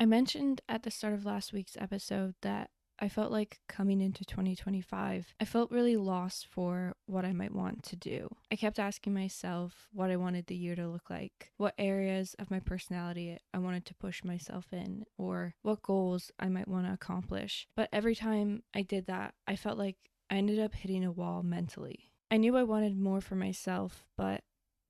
I mentioned at the start of last week's episode that I felt like coming into 2025, I felt really lost for what I might want to do. I kept asking myself what I wanted the year to look like, what areas of my personality I wanted to push myself in, or what goals I might want to accomplish. But every time I did that, I felt like I ended up hitting a wall mentally. I knew I wanted more for myself, but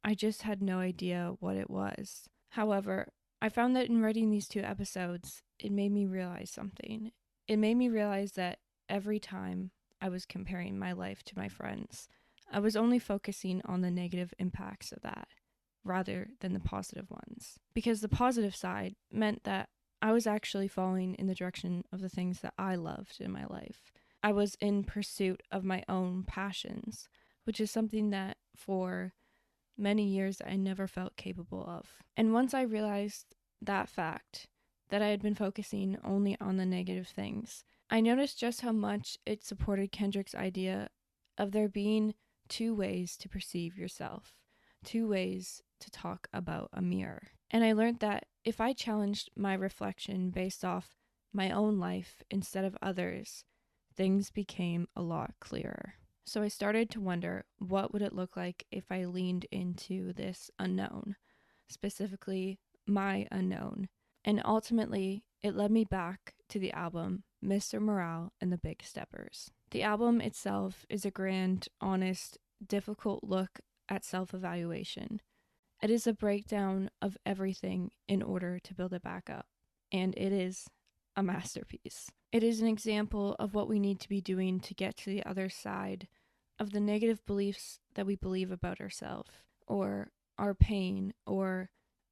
I just had no idea what it was. However, I found that in writing these 2 episodes, it made me realize something. It made me realize that every time I was comparing my life to my friends, I was only focusing on the negative impacts of that rather than the positive ones. Because the positive side meant that I was actually following in the direction of the things that I loved in my life. I was in pursuit of my own passions, which is something that for many years I never felt capable of. And once I realized that fact, that I had been focusing only on the negative things, I noticed just how much it supported Kendrick's idea of there being 2 ways to perceive yourself, 2 ways to talk about a mirror. And I learned that if I challenged my reflection based off my own life instead of others, things became a lot clearer. So I started to wonder, what would it look like if I leaned into this unknown, specifically my unknown? And ultimately, it led me back to the album Mr. Morale and the Big Steppers. The album itself is a grand, honest, difficult look at self-evaluation. It is a breakdown of everything in order to build it back up. And it is a masterpiece. It is an example of what we need to be doing to get to the other side of the negative beliefs that we believe about ourselves, or our pain, or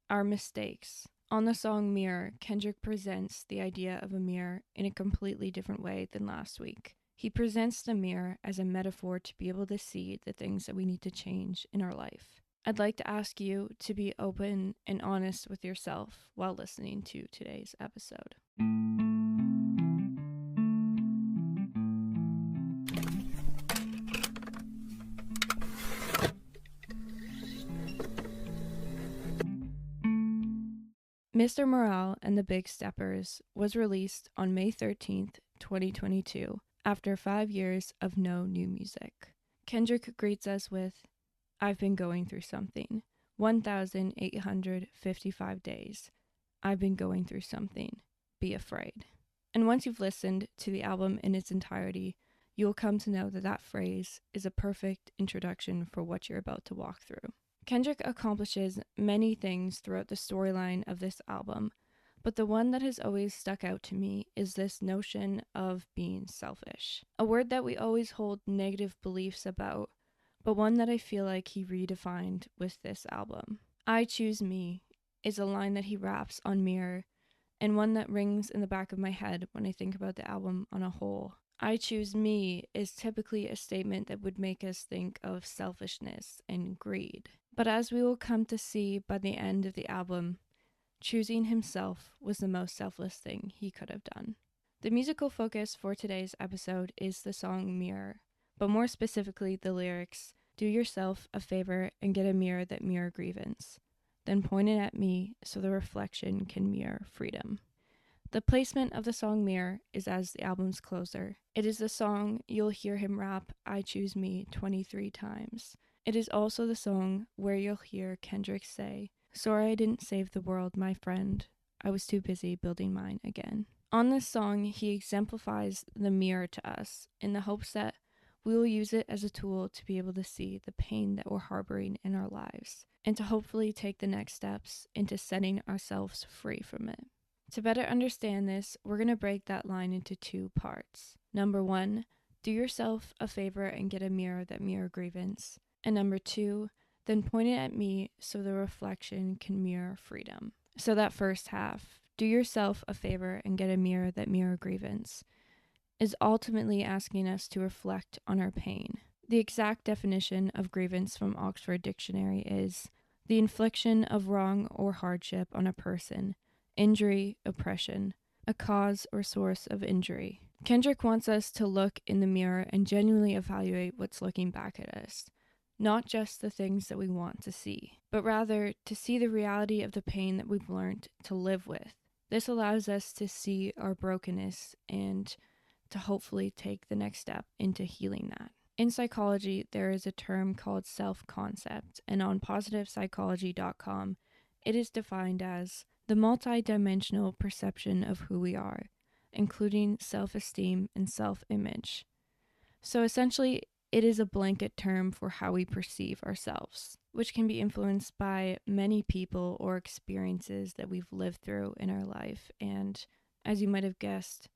our mistakes. On the song Mirror, Kendrick presents the idea of a mirror in a completely different way than last week. He presents the mirror as a metaphor to be able to see the things that we need to change in our life. I'd like to ask you to be open and honest with yourself while listening to today's episode. Mr. Morale and the Big Steppers was released on May 13th, 2022, after 5 years of no new music. Kendrick greets us with, "I've been going through something. 1,855 days. I've been going through something. Be afraid." And once you've listened to the album in its entirety, you will come to know that that phrase is a perfect introduction for what you're about to walk through. Kendrick accomplishes many things throughout the storyline of this album, but the one that has always stuck out to me is this notion of being selfish. A word that we always hold negative beliefs about, but one that I feel like he redefined with this album. "I choose me" is a line that he raps on Mirror, and one that rings in the back of my head when I think about the album on a whole. "I choose me" is typically a statement that would make us think of selfishness and greed. But as we will come to see by the end of the album, choosing himself was the most selfless thing he could have done. The musical focus for today's episode is the song Mirror, but more specifically the lyrics, "Do yourself a favor and get a mirror that mirror grievance. Then point it at me so the reflection can mirror freedom." The placement of the song Mirror is as the album's closer. It is the song you'll hear him rap "I choose me" 23 times. It is also the song where you'll hear Kendrick say, "Sorry I didn't save the world, my friend. I was too busy building mine again." On this song, he exemplifies the mirror to us in the hopes that we will use it as a tool to be able to see the pain that we're harboring in our lives, and to hopefully take the next steps into setting ourselves free from it. To better understand this, we're going to break that line into 2 parts. Number 1, do yourself a favor and get a mirror that mirror grievance. And number 2, then point it at me so the reflection can mirror freedom. So that first half, do yourself a favor and get a mirror that mirror grievance, is ultimately asking us to reflect on our pain. The exact definition of grievance from Oxford Dictionary is the infliction of wrong or hardship on a person, injury, oppression, a cause or source of injury. Kendrick wants us to look in the mirror and genuinely evaluate what's looking back at us. Not just the things that we want to see, but rather to see the reality of the pain that we've learned to live with, This allows us to see our brokenness and to hopefully take the next step into healing that. In psychology, there is a term called self-concept, and on positivepsychology.com, it is defined as the multidimensional perception of who we are, including self-esteem and self-image. So essentially, it is a blanket term for how we perceive ourselves, which can be influenced by many people or experiences that we've lived through in our life, and as you might have guessed,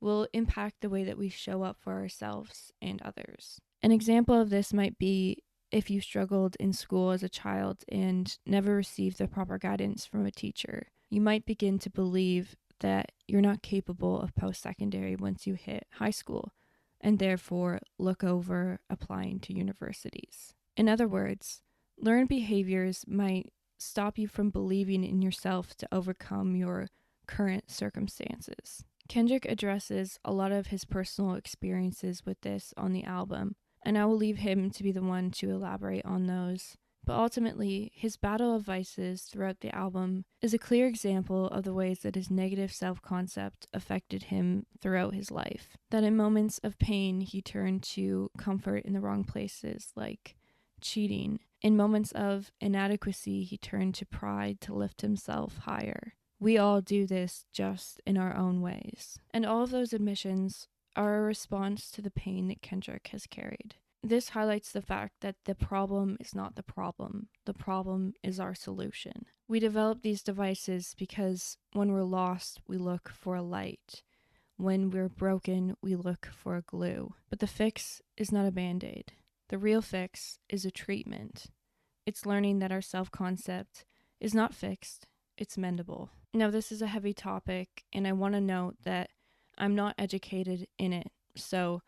will impact the way that we show up for ourselves and others. An example of this might be if you struggled in school as a child and never received the proper guidance from a teacher. You might begin to believe that you're not capable of post-secondary once you hit high school, and therefore look over applying to universities. In other words, learned behaviors might stop you from believing in yourself to overcome your current circumstances. Kendrick addresses a lot of his personal experiences with this on the album, and I will leave him to be the one to elaborate on those. But ultimately, his battle of vices throughout the album is a clear example of the ways that his negative self-concept affected him throughout his life. That in moments of pain, he turned to comfort in the wrong places, like cheating. In moments of inadequacy, he turned to pride to lift himself higher. We all do this just in our own ways. And all of those admissions are a response to the pain that Kendrick has carried. This highlights the fact that the problem is not the problem is our solution. We develop these devices because when we're lost, we look for a light. When we're broken, we look for a glue. But the fix is not a band-aid. The real fix is a treatment. It's learning that our self-concept is not fixed, it's mendable. Now, this is a heavy topic, and I want to note that I'm not educated in it, so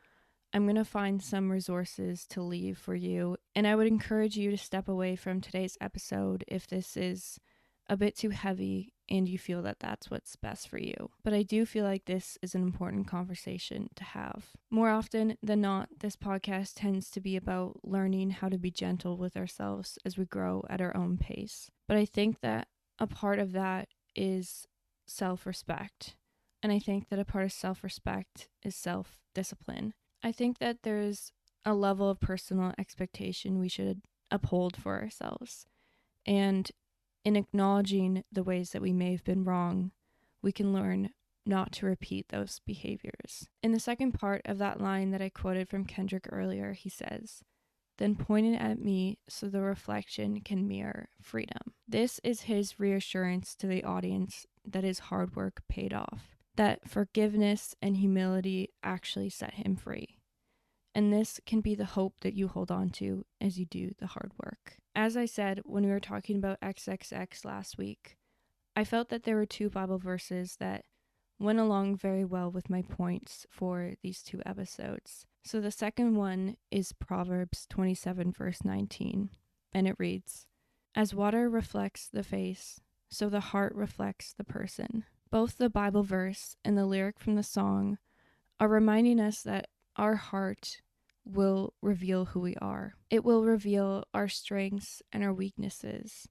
I'm going to find some resources to leave for you, and I would encourage you to step away from today's episode if this is a bit too heavy and you feel that that's what's best for you. But I do feel like this is an important conversation to have. More often than not, this podcast tends to be about learning how to be gentle with ourselves as we grow at our own pace. But I think that a part of that is self-respect, and I think that a part of self-respect is self-discipline. I think that there's a level of personal expectation we should uphold for ourselves. And in acknowledging the ways that we may have been wrong, we can learn not to repeat those behaviors. In the second part of that line that I quoted from Kendrick earlier, he says, "Then point it at me so the reflection can mirror freedom." This is his reassurance to the audience that his hard work paid off, that forgiveness and humility actually set him free. And this can be the hope that you hold on to as you do the hard work. As I said when we were talking about XXX last week, I felt that there were two Bible verses that went along very well with my points for these two episodes. So the second one is Proverbs 27 verse 19, and it reads, "As water reflects the face, so the heart reflects the person." Both the Bible verse and the lyric from the song are reminding us that our heart will reveal who we are. It will reveal our strengths and our weaknesses.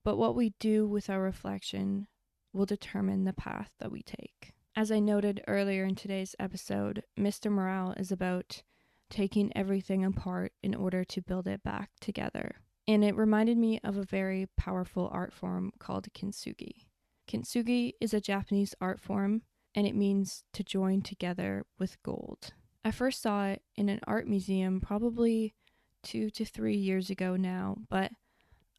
But what we do with our reflection will determine the path that we take. As I noted earlier in today's episode, Mr. Morale is about taking everything apart in order to build it back together. And it reminded me of a very powerful art form called kintsugi. Kintsugi is a Japanese art form, and it means to join together with gold. I first saw it in an art museum probably 2 to 3 years ago now, but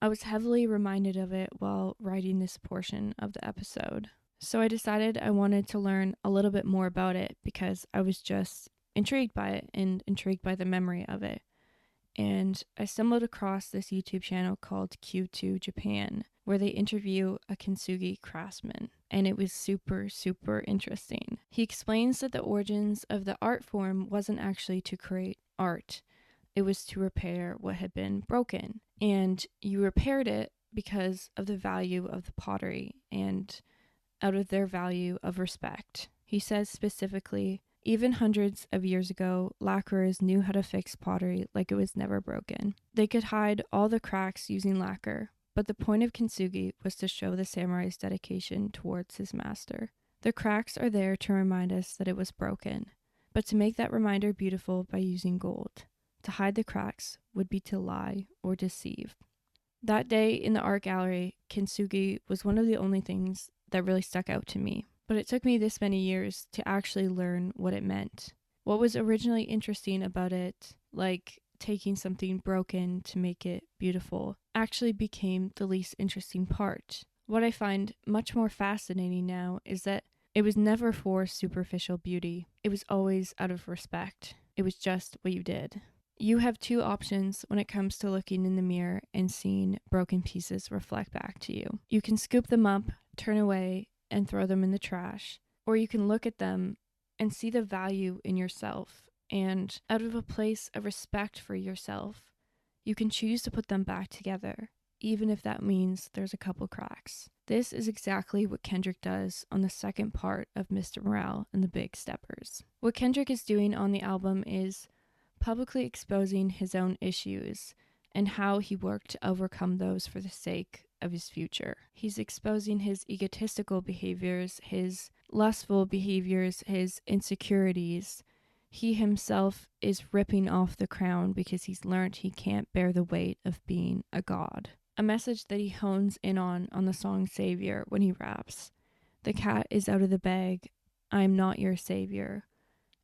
I was heavily reminded of it while writing this portion of the episode. So I decided I wanted to learn a little bit more about it because I was just intrigued by it and intrigued by the memory of it. And I stumbled across this YouTube channel called Q2 Japan, where they interview a kintsugi craftsman, and it was super, super interesting. He explains that the origins of the art form wasn't actually to create art, it was to repair what had been broken. And you repaired it because of the value of the pottery and out of their value of respect. He says specifically, even hundreds of years ago, lacquerers knew how to fix pottery like it was never broken. They could hide all the cracks using lacquer, but the point of kintsugi was to show the samurai's dedication towards his master. The cracks are there to remind us that it was broken, but to make that reminder beautiful by using gold. To hide the cracks would be to lie or deceive. That day in the art gallery, kintsugi was one of the only things that really stuck out to me, but it took me this many years to actually learn what it meant. What was originally interesting about it, like taking something broken to make it beautiful, actually became the least interesting part. What I find much more fascinating now is that it was never for superficial beauty. It was always out of respect. It was just what you did. You have two options when it comes to looking in the mirror and seeing broken pieces reflect back to you. You can scoop them up, turn away, and throw them in the trash, or you can look at them and see the value in yourself, and out of a place of respect for yourself, you can choose to put them back together, even if that means there's a couple cracks. This is exactly what Kendrick does on the second part of Mr. Morale and the Big Steppers. What Kendrick is doing on the album is publicly exposing his own issues and how he worked to overcome those for the sake of his future. He's exposing his egotistical behaviors, his lustful behaviors, his insecurities. He himself is ripping off the crown because he's learned he can't bear the weight of being a god. A message that he hones in on the song Savior when he raps. The cat is out of the bag, I am not your savior.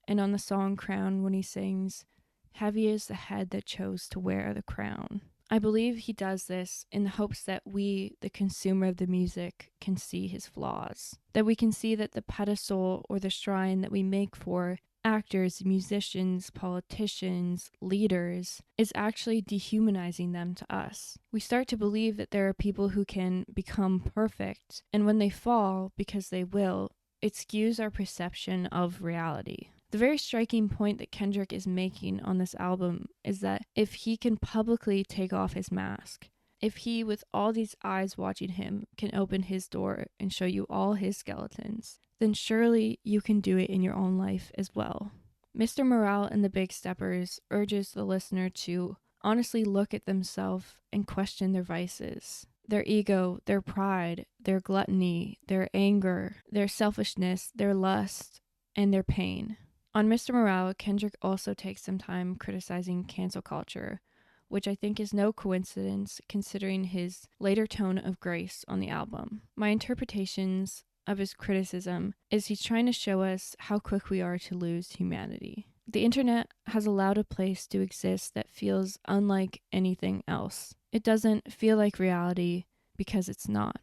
And on the song Crown when he sings, heavy is the head that chose to wear the crown. I believe he does this in the hopes that we, the consumer of the music, can see his flaws. That we can see that the pedestal or the shrine that we make for actors, musicians, politicians, leaders, is actually dehumanizing them to us. We start to believe that there are people who can become perfect, and when they fall, because they will, it skews our perception of reality. The very striking point that Kendrick is making on this album is that if he can publicly take off his mask, if he, with all these eyes watching him, can open his door and show you all his skeletons, then surely you can do it in your own life as well. Mr. Morale and the Big Steppers urges the listener to honestly look at themselves and question their vices, their ego, their pride, their gluttony, their anger, their selfishness, their lust, and their pain. On Mr. Morale, Kendrick also takes some time criticizing cancel culture, which I think is no coincidence considering his later tone of grace on the album. My interpretations of his criticism is he's trying to show us how quick we are to lose humanity. The internet has allowed a place to exist that feels unlike anything else. It doesn't feel like reality because it's not.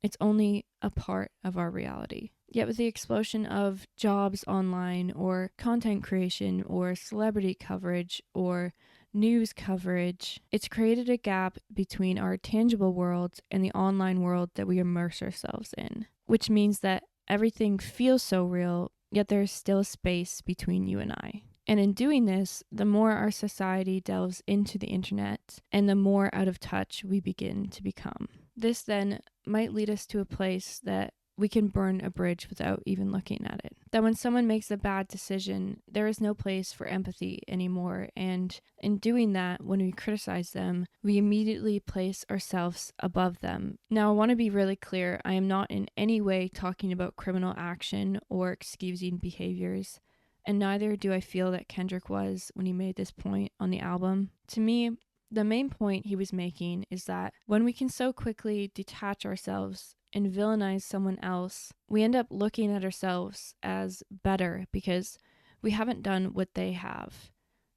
It's only a part of our reality. Yet with the explosion of jobs online or content creation or celebrity coverage or news coverage, it's created a gap between our tangible world and the online world that we immerse ourselves in, which means that everything feels so real, yet there's still space between you and I. And in doing this, the more our society delves into the internet and the more out of touch we begin to become. This then might lead us to a place that we can burn a bridge without even looking at it. That when someone makes a bad decision, there is no place for empathy anymore, and in doing that, when we criticize them, we immediately place ourselves above them. Now, I want to be really clear, I am not in any way talking about criminal action or excusing behaviors, and neither do I feel that Kendrick was when he made this point on the album. To me, the main point he was making is that when we can so quickly detach ourselves and villainize someone else, we end up looking at ourselves as better because we haven't done what they have,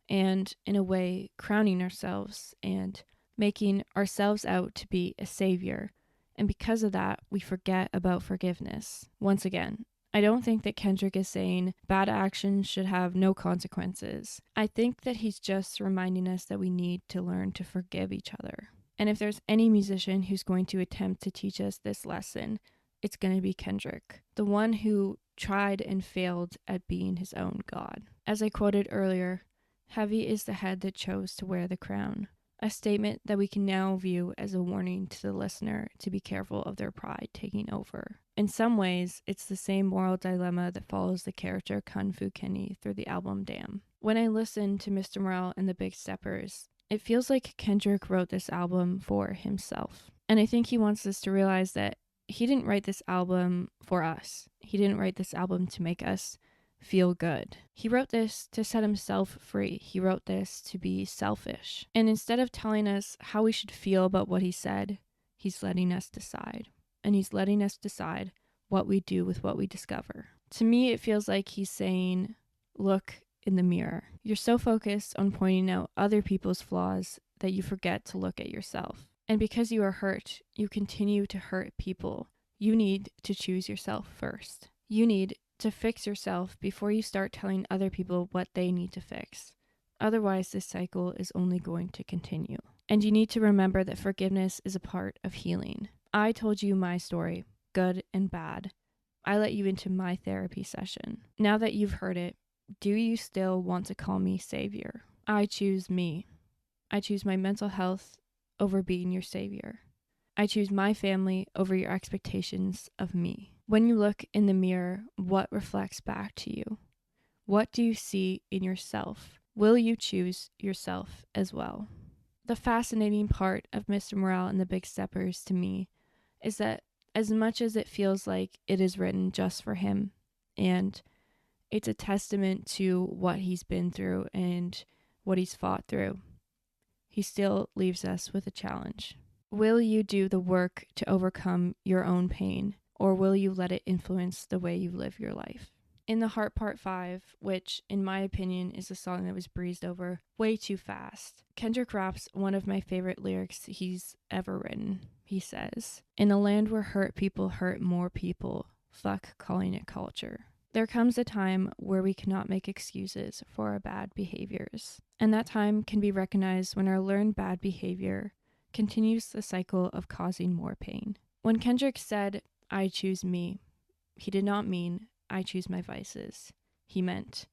and in a way crowning ourselves and making ourselves out to be a savior, and because of that we forget about forgiveness. Once again, I don't think that Kendrick is saying bad actions should have no consequences. I think that he's just reminding us that we need to learn to forgive each other. And if there's any musician who's going to attempt to teach us this lesson, it's going to be Kendrick, the one who tried and failed at being his own God. As I quoted earlier, heavy is the head that chose to wear the crown, a statement that we can now view as a warning to the listener to be careful of their pride taking over. In some ways, it's the same moral dilemma that follows the character Kung Fu Kenny through the album Damn. When I listen to Mr. Morale and the Big Steppers, it feels like Kendrick wrote this album for himself. And I think he wants us to realize that he didn't write this album for us. He didn't write this album to make us feel good. He wrote this to set himself free. He wrote this to be selfish. And instead of telling us how we should feel about what he said, he's letting us decide. And he's letting us decide what we do with what we discover. To me, it feels like he's saying, look in the mirror. You're so focused on pointing out other people's flaws that you forget to look at yourself. And because you are hurt, you continue to hurt people. You need to choose yourself first. You need to fix yourself before you start telling other people what they need to fix. Otherwise, this cycle is only going to continue. And you need to remember that forgiveness is a part of healing. I told you my story, good and bad. I let you into my therapy session. Now that you've heard it, do you still want to call me savior? I choose me. I choose my mental health over being your savior. I choose my family over your expectations of me. When you look in the mirror, what reflects back to you? What do you see in yourself? Will you choose yourself as well? The fascinating part of Mr. Morale and the Big Steppers to me is that as much as it feels like it is written just for him, and it's a testament to what he's been through and what he's fought through, he still leaves us with a challenge. Will you do the work to overcome your own pain, or will you let it influence the way you live your life? In The Heart Part 5, which in my opinion is a song that was breezed over way too fast, Kendrick raps one of my favorite lyrics he's ever written. He says, "In a land where hurt people hurt more people, fuck calling it culture." There comes a time where we cannot make excuses for our bad behaviors, and that time can be recognized when our learned bad behavior continues the cycle of causing more pain. When Kendrick said, "I choose me," he did not mean, "I choose my vices." He meant,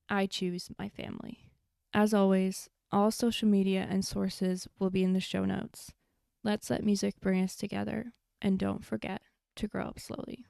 "I choose my family." As always, all social media and sources will be in the show notes. Let's let music bring us together, and don't forget to grow up slowly.